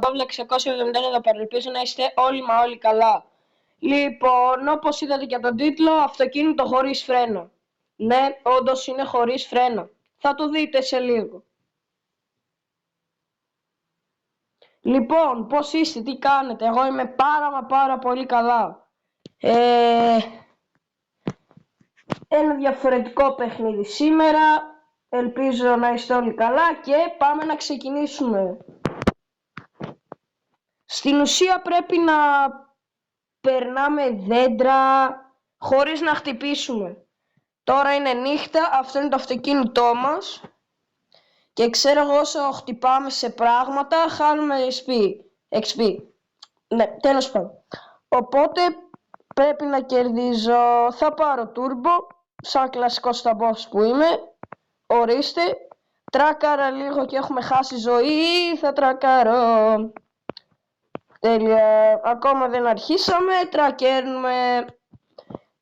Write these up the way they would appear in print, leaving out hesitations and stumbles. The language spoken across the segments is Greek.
Παύλα 671 παρελπίζω, ελπίζω να είστε όλοι μα όλοι καλά. Λοιπόν, όπως είδατε και από τον τίτλο, αυτοκίνητο χωρίς φρένο. Ναι, όντως είναι χωρίς φρένο. Θα το δείτε σε λίγο. Λοιπόν, πώς είστε, τι κάνετε? Εγώ είμαι πάρα πολύ καλά. Ένα διαφορετικό παιχνίδι σήμερα. Ελπίζω να είστε όλοι καλά και πάμε να ξεκινήσουμε. Στην ουσία πρέπει να περνάμε δέντρα χωρίς να χτυπήσουμε. Τώρα είναι νύχτα, αυτό είναι το αυτοκίνητό μας και ξέρω εγώ όσο χτυπάμε σε πράγματα χάνουμε XP. Ναι, τέλος πάντων. Οπότε πρέπει να κερδίζω. Θα πάρω turbo, σαν κλασικός ταμπός που είμαι. Ορίστε. Τράκαρα λίγο και έχουμε χάσει ζωή. Θα τρακάρω. Τέλεια. Ακόμα δεν αρχίσαμε. Τρακέρνουμε.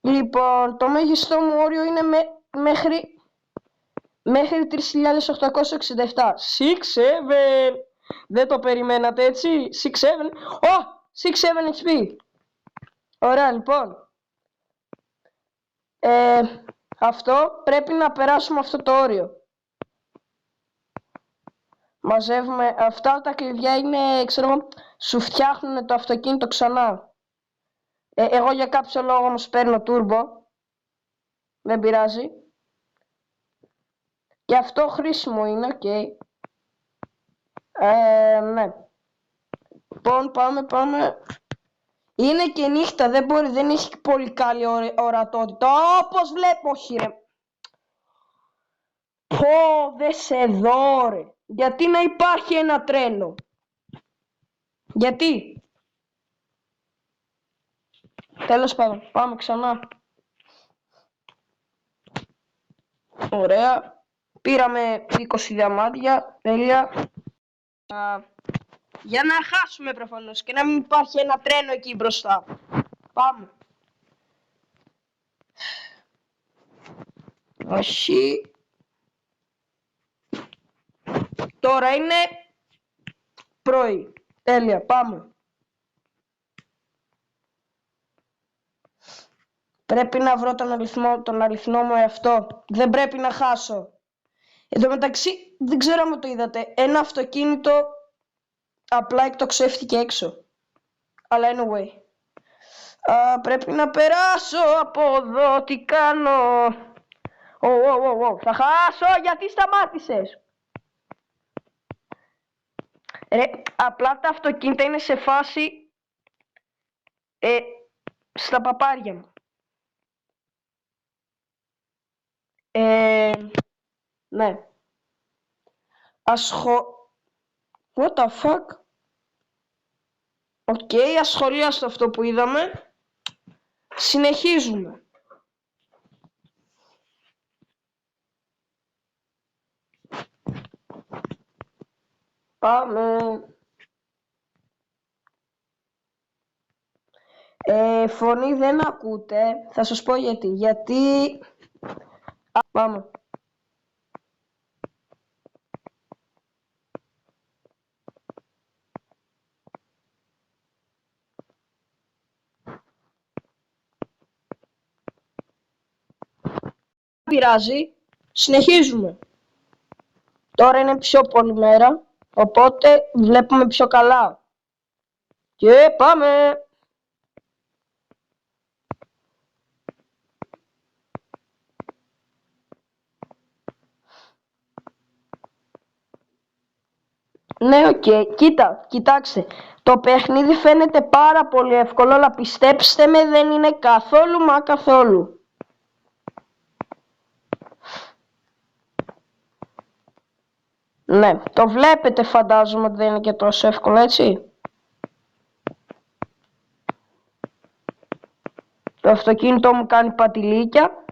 Λοιπόν, το μέγιστό μου όριο είναι μέχρι 3.867. 6-7. Δεν το περιμένατε έτσι. 6-7. 6-7 XP. Ωραία, λοιπόν. Αυτό πρέπει να περάσουμε αυτό το όριο. Μαζεύουμε αυτά τα κλειδιά, είναι, ξέρω, σου φτιάχνουν το αυτοκίνητο ξανά. Εγώ για κάποιο λόγο όμως παίρνω turbo. Δεν πειράζει. Και αυτό χρήσιμο είναι, ok. Ναι. Λοιπόν, πάμε. Είναι και νύχτα, δεν έχει πολύ καλή ορατότητα. Όπως βλέπω, όχι ρε. Πω, δε σε δω ρε. Γιατί να υπάρχει ένα τρένο? Γιατί? Τέλος πάντων, πάμε ξανά. Ωραία. Πήραμε 20 διαμάντια, τέλεια. Για να χάσουμε προφανώς και να μην υπάρχει ένα τρένο εκεί μπροστά. Πάμε. Όχι. Τώρα είναι πρωί. Τέλεια, πάμε. Πρέπει να βρω τον αληθινό μου εαυτό. Δεν πρέπει να χάσω. Εν τω μεταξύ, δεν ξέρω αν το είδατε. Ένα αυτοκίνητο απλά εκτοξεύτηκε έξω. Αλλά anyway. Πρέπει να περάσω από εδώ. Τι κάνω? Θα χάσω. Γιατί σταμάτησες? Ρε, απλά τα αυτοκίνητα είναι σε φάση στα παπάρια μου. Ναι. What the fuck? Οκ, ασχολίαστο αυτό που είδαμε. Συνεχίζουμε. Πάμε. Φωνή δεν ακούτε. Θα σας πω γιατί. Γιατί... Πάμε. Πειράζει. Συνεχίζουμε. Τώρα είναι πιο πολύ μέρα. Οπότε βλέπουμε πιο καλά. Και πάμε. Ναι, οκ. Κοιτάξτε. Το παιχνίδι φαίνεται πάρα πολύ εύκολο, αλλά πιστέψτε με δεν είναι καθόλου μα καθόλου. Ναι, το βλέπετε φαντάζομαι ότι δεν είναι και τόσο εύκολο, έτσι. Το αυτοκίνητό μου κάνει πατηλίκια.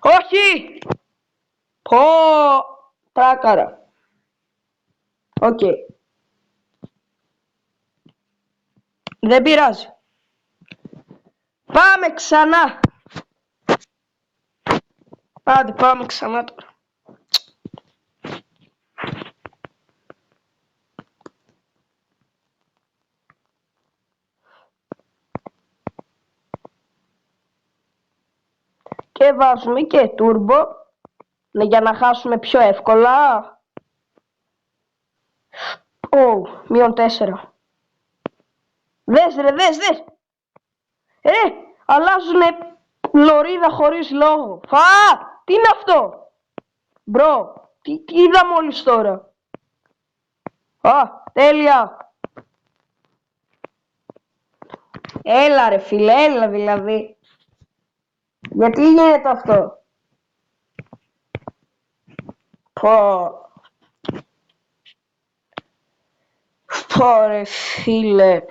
Όχι! Πω! Τράκαρα. Οκ. Δεν πειράζει. Πάμε ξανά. Άντε πάμε ξανά τώρα. Και βάζουμε και turbo, για να χάσουμε πιο εύκολα. -4. Δες ρε, δες. Αλλάζουνε λωρίδα χωρίς λόγο. Τι είναι αυτό? Μπρο, τι είδα μόλις τώρα? Τέλεια. Έλα ρε φίλε, έλα δηλαδή. Γιατί γίνεται αυτό? Πω ρε φίλε.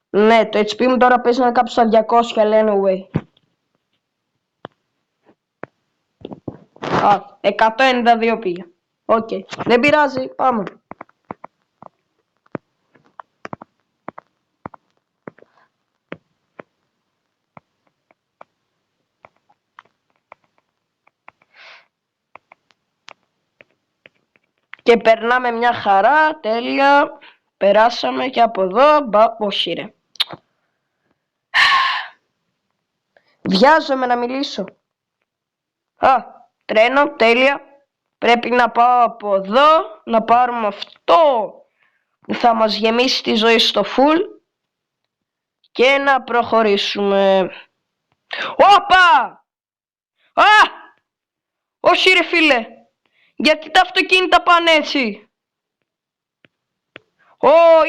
Ναι, το HP μου τώρα παίζει να κάψω στα 200, αλλά anyway. 192 πήγε. Οκ. Δεν πειράζει, πάμε. Και περνάμε μια χαρά, τέλεια. Περάσαμε και από εδώ, όχι ρε. Βιάζομαι να μιλήσω. Τρένο, τέλεια. Πρέπει να πάω από εδώ, να πάρουμε αυτό που θα μας γεμίσει τη ζωή στο full και να προχωρήσουμε. Όπα! Όχι ρε φίλε, γιατί τα αυτοκίνητα πάνε έτσι?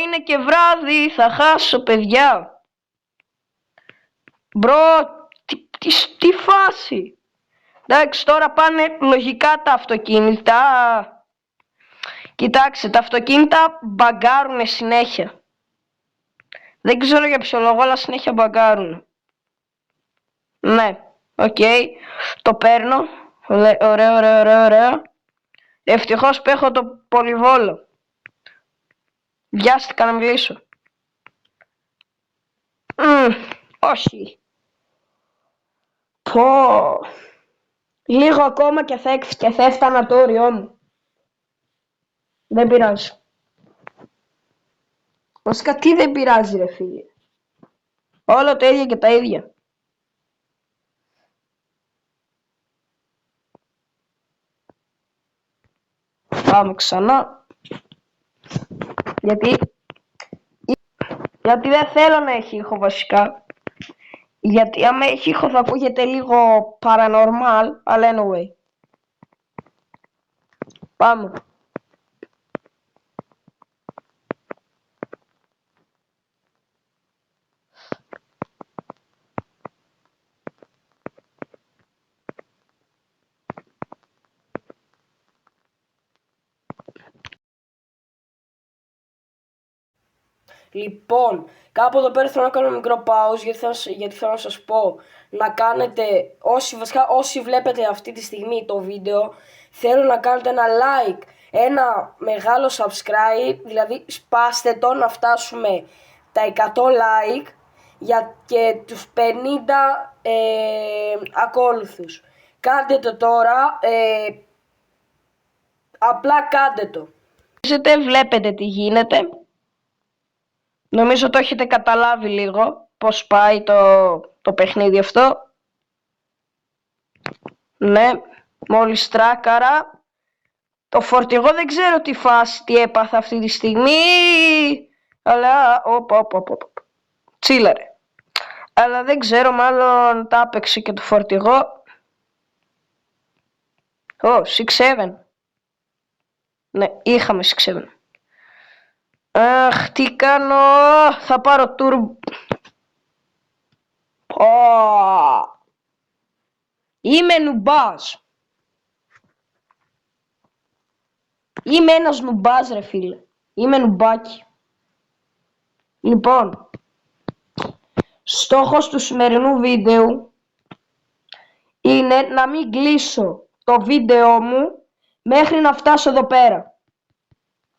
Είναι και βράδυ, θα χάσω παιδιά. Μπρο, τι φάση? Εντάξει, τώρα πάνε λογικά τα αυτοκίνητα. Κοιτάξτε, τα αυτοκίνητα μπαγκάρουνε συνέχεια. Δεν ξέρω για ποιο λόγο, αλλά συνέχεια μπαγκάρουνε. Ναι, οκ. Το παίρνω. Ωραία. Ευτυχώς που έχω το πολυβόλο. Βιάστηκα να μιλήσω. Όχι. Λίγο ακόμα και θα έφτανα το όριό μου. Δεν πειράζει. Βασικά τι δεν πειράζει ρε φίλε? Όλα τα ίδια και τα ίδια. Πάμε ξανά. Γιατί δεν θέλω να έχει ήχο βασικά. Γιατί άμα έχει ήχο θα ακούγεται λίγο paranormal, αλλά anyway. Πάμε. Λοιπόν, κάπου εδώ πέρα θέλω να κάνω ένα μικρό pause γιατί θέλω να σας πω να κάνετε, όσοι βλέπετε αυτή τη στιγμή το βίντεο, θέλω να κάνετε ένα like, ένα μεγάλο subscribe, δηλαδή σπάστε το να φτάσουμε τα 100 like και τους 50 ακόλουθους. Κάντε το τώρα, απλά κάντε το. Βλέπετε τι γίνεται. Νομίζω το έχετε καταλάβει λίγο πώς πάει το παιχνίδι αυτό. Ναι, μόλις τράκαρα. Το φορτηγό δεν ξέρω τι έπαθα αυτή τη στιγμή. Αλλά, τσίλαρε. Αλλά δεν ξέρω, μάλλον τα άπαιξε και το φορτηγό. 6-7. Ναι, είχαμε 6-7. Αχ, τι κάνω, θα πάρω turbo. Είμαι νουμπάς. Είμαι ένας νουμπάς ρε φίλε. Είμαι νουμπάκι. Λοιπόν, στόχος του σημερινού βίντεο είναι να μην κλείσω το βίντεο μου μέχρι να φτάσω εδώ πέρα.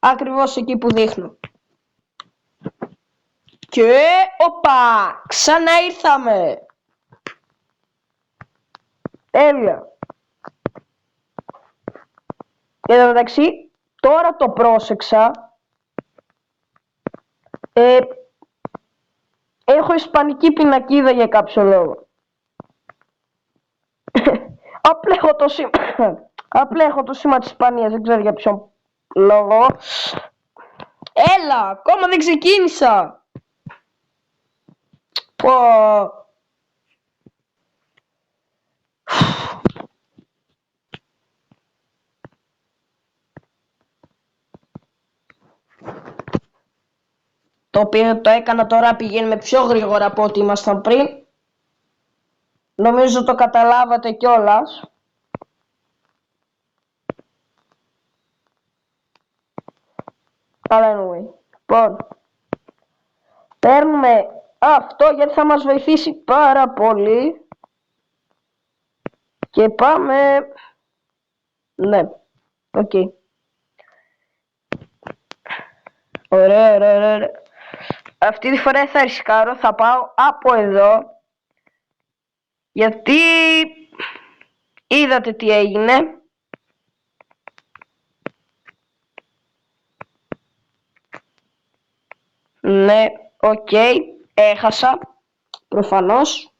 Ακριβώς εκεί που δείχνω. Και ξανά ήρθαμε. Τέλεια. Εν τω μεταξύ, τώρα το πρόσεξα. Έχω ισπανική πινακίδα για κάποιο λόγο. Απλά έχω το σήμα της Ισπανίας, δεν ξέρω για ποιον λόγο. Έλα, ακόμα δεν ξεκίνησα. Πω. Το οποίο το έκανα τώρα, πηγαίνουμε πιο γρήγορα από ό,τι ήμασταν πριν. Νομίζω το καταλάβατε κιόλας. Αλλά anyway. Λοιπόν, παίρνουμε αυτό γιατί θα μας βοηθήσει πάρα πολύ. Και πάμε... Ναι, οκ. Ωραία. Αυτή τη φορά θα ρισκάρω, θα πάω από εδώ. Γιατί είδατε τι έγινε. Ναι, οκ, έχασα, προφανώς.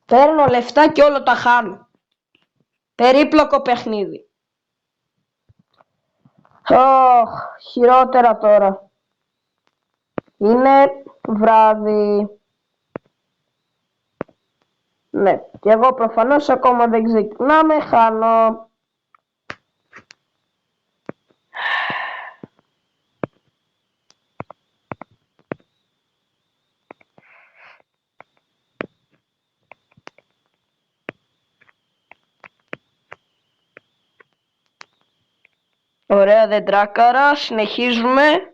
Παίρνω λεφτά και όλο τα χάνω. Περίπλοκο παιχνίδι. Χειρότερα τώρα. Είναι βράδυ. Ναι, και εγώ προφανώς ακόμα δεν ξεκινάμε, χάνω. Ωραία, δεν τράκαρα, συνεχίζουμε.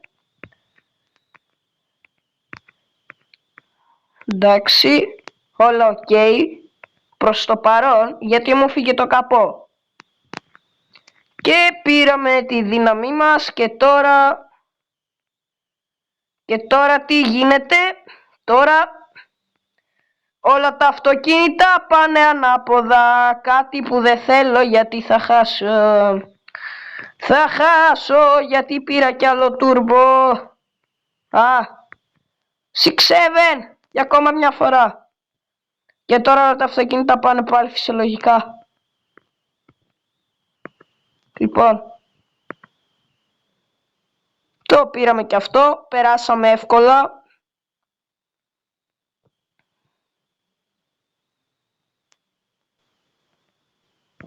Εντάξει, όλα οκ. Προς το παρόν, γιατί μου φύγε το καπό. Και πήραμε τη δύναμή μας και τώρα... Και τώρα τι γίνεται? Τώρα όλα τα αυτοκίνητα πάνε ανάποδα. Κάτι που δεν θέλω γιατί θα χάσω. Θα χάσω γιατί πήρα κι άλλο τούρμπο. 6-7 για ακόμα μια φορά. Και τώρα όλα τα αυτοκίνητα πάνε πάλι φυσιολογικά. Λοιπόν, το πήραμε κι αυτό, περάσαμε εύκολα.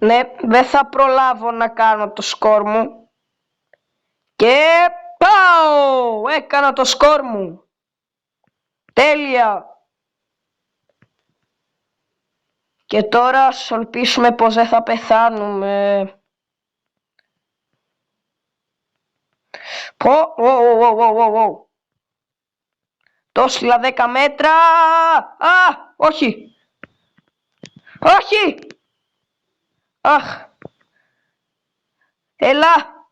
Ναι, δεν θα προλάβω να κάνω το σκορ μου. Και πάω! Έκανα το σκορ μου. Τέλεια! Και τώρα ας ελπίσουμε πως δεν θα πεθάνουμε. Το έστειλα 10 μέτρα. Όχι. Όχι. Έλα.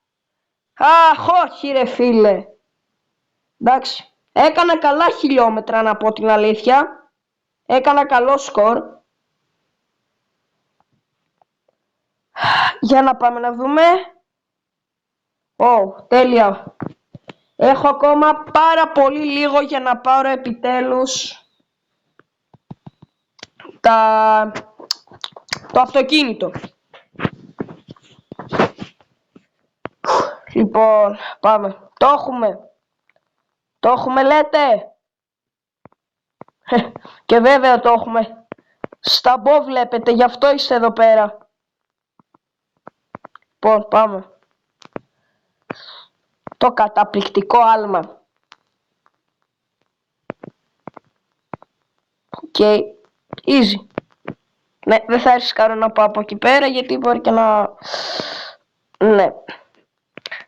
Όχι ρε φίλε. Εντάξει. Έκανα καλά χιλιόμετρα να πω την αλήθεια. Έκανα καλό σκορ. Για να πάμε να δούμε. Τέλεια. Έχω ακόμα πάρα πολύ λίγο για να πάρω επιτέλους το αυτοκίνητο. Λοιπόν, πάμε. Το έχουμε. Το έχουμε λέτε. Και βέβαια το έχουμε. Σταμπό βλέπετε, γι' αυτό είστε εδώ πέρα. Λοιπόν, πάμε. Το καταπληκτικό άλμα. Easy. Ναι, δεν θα ρισκάρω να πάω από εκεί πέρα γιατί μπορεί και να... Ναι.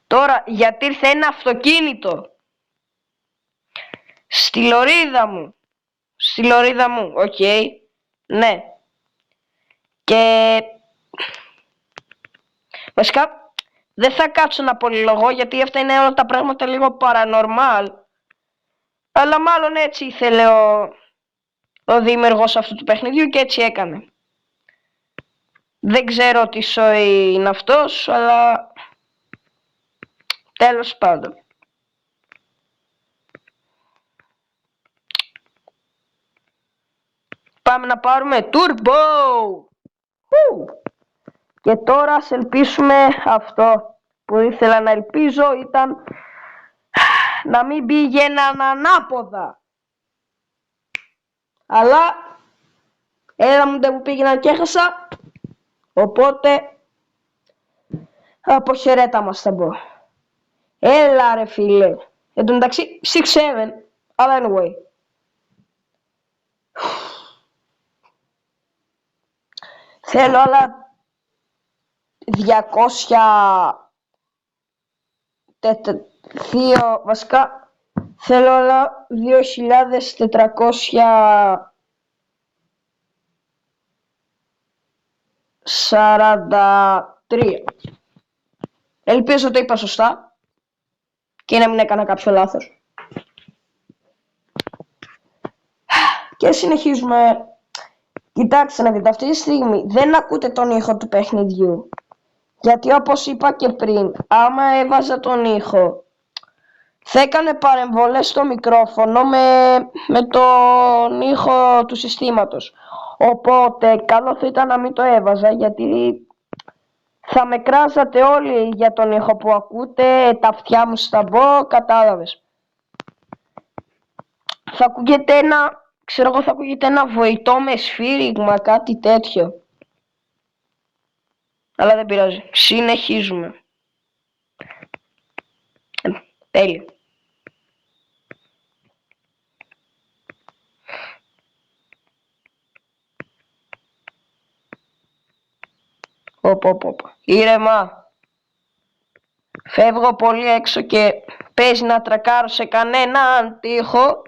Τώρα, γιατί ήρθε ένα αυτοκίνητο στη λωρίδα μου. Οκ. Ναι. Και... Βασικά, δεν θα κάτσω να πολυλογώ γιατί αυτά είναι όλα τα πράγματα λίγο paranormal. Αλλά μάλλον έτσι ήθελε ο δημιουργός αυτού του παιχνιδιού και έτσι έκανε. Δεν ξέρω τι σόι είναι αυτός, αλλά τέλος πάντων. Πάμε να πάρουμε Turbo! Και τώρα ας ελπίσουμε αυτό που ήθελα να ελπίζω ήταν να μην πήγαιναν ανάποδα. Αλλά έλα μου πήγαινα και έχασα, οπότε αποχαιρέτα μας θα πω. Έλα ρε φίλε, εν τω μεταξύ 6-7, αλλά anyway. Θέλω άλλα 200, βασικά θέλω άλλα 2.443. Ελπίζω το είπα σωστά και να μην έκανα κάποιο λάθος. Και συνεχίζουμε. Κοιτάξτε να δείτε, αυτή τη στιγμή δεν ακούτε τον ήχο του παιχνιδιού. Γιατί όπως είπα και πριν, άμα έβαζα τον ήχο, θα έκανε παρεμβολές στο μικρόφωνο με τον ήχο του συστήματος. Οπότε καλό θα ήταν να μην το έβαζα, γιατί θα με κράζατε όλοι για τον ήχο που ακούτε, τα αυτιά μου στα μπω, κατάλαβες. Θα ακούγεται ένα βοητό με σφύριγμα, κάτι τέτοιο. Αλλά δεν πειράζει. Συνεχίζουμε. Τέλειο. Ήρεμα. Φεύγω πολύ έξω και παίζει να τρακάρω σε κανέναν τοίχο.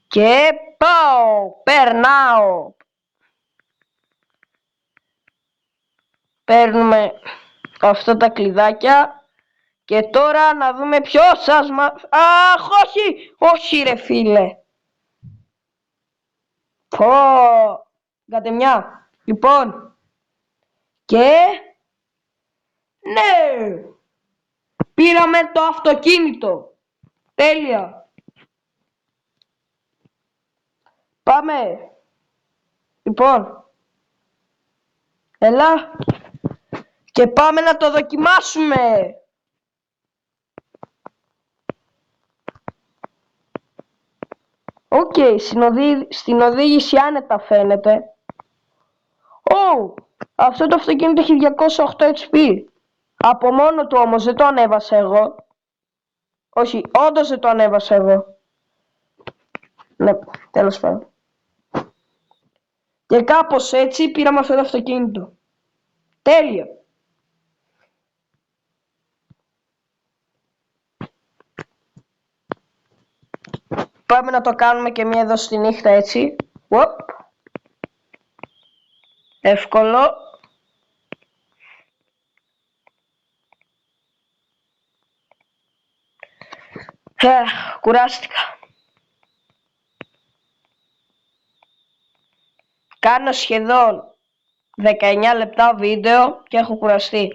Και πάω. Περνάω. Παίρνουμε αυτά τα κλειδάκια. Και τώρα να δούμε ποιος σας Αχ, όχι! Όχι ρε φίλε. Κατεμιά. Λοιπόν. Και... ναι! Πήραμε το αυτοκίνητο. Τέλεια. Πάμε. Λοιπόν. Έλα. Και πάμε να το δοκιμάσουμε. Οκ, στην οδήγηση άνετα φαίνεται. Αυτό το αυτοκίνητο έχει 208 HP. Από μόνο του όμως, δεν το ανέβασα εγώ. Όχι, όντως δεν το ανέβασα εγώ. Ναι, τέλος πάντων. Και κάπως έτσι πήραμε αυτό το αυτοκίνητο. Τέλειο. Πάμε να το κάνουμε και μία εδώ στη νύχτα έτσι. Εύκολο. Κουράστηκα. Κάνω σχεδόν 19 λεπτά βίντεο και έχω κουραστεί.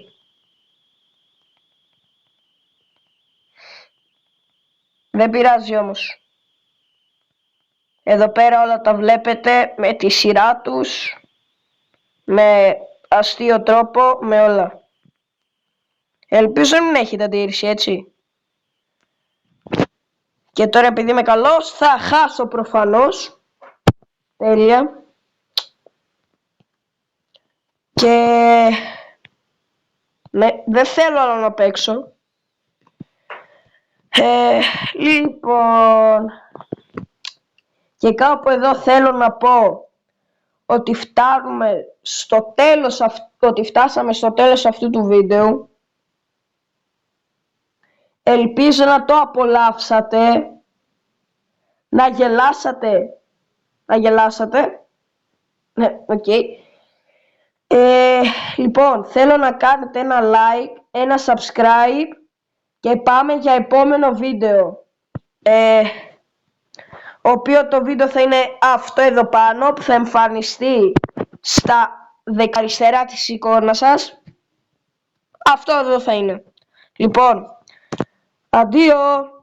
Δεν πειράζει όμως. Εδώ πέρα όλα τα βλέπετε με τη σειρά τους, με αστείο τρόπο, με όλα. Ελπίζω να μην έχετε αντίρρηση, έτσι. Και τώρα επειδή είμαι καλός θα χάσω προφανώς. Τέλεια. Και... ναι, δεν θέλω άλλο να παίξω. Λοιπόν... και κάπου εδώ θέλω να πω ότι φτάσαμε στο τέλος αυτού του βίντεο. Ελπίζω να το απολαύσατε, να γελάσατε. Ναι, οκ. Λοιπόν, θέλω να κάνετε ένα like, ένα subscribe και πάμε για επόμενο βίντεο. οποίο το βίντεο θα είναι αυτό εδώ πάνω που θα εμφανιστεί στα δεξαριστερά της εικόνας σας. Αυτό εδώ θα είναι. Λοιπόν, αντίο!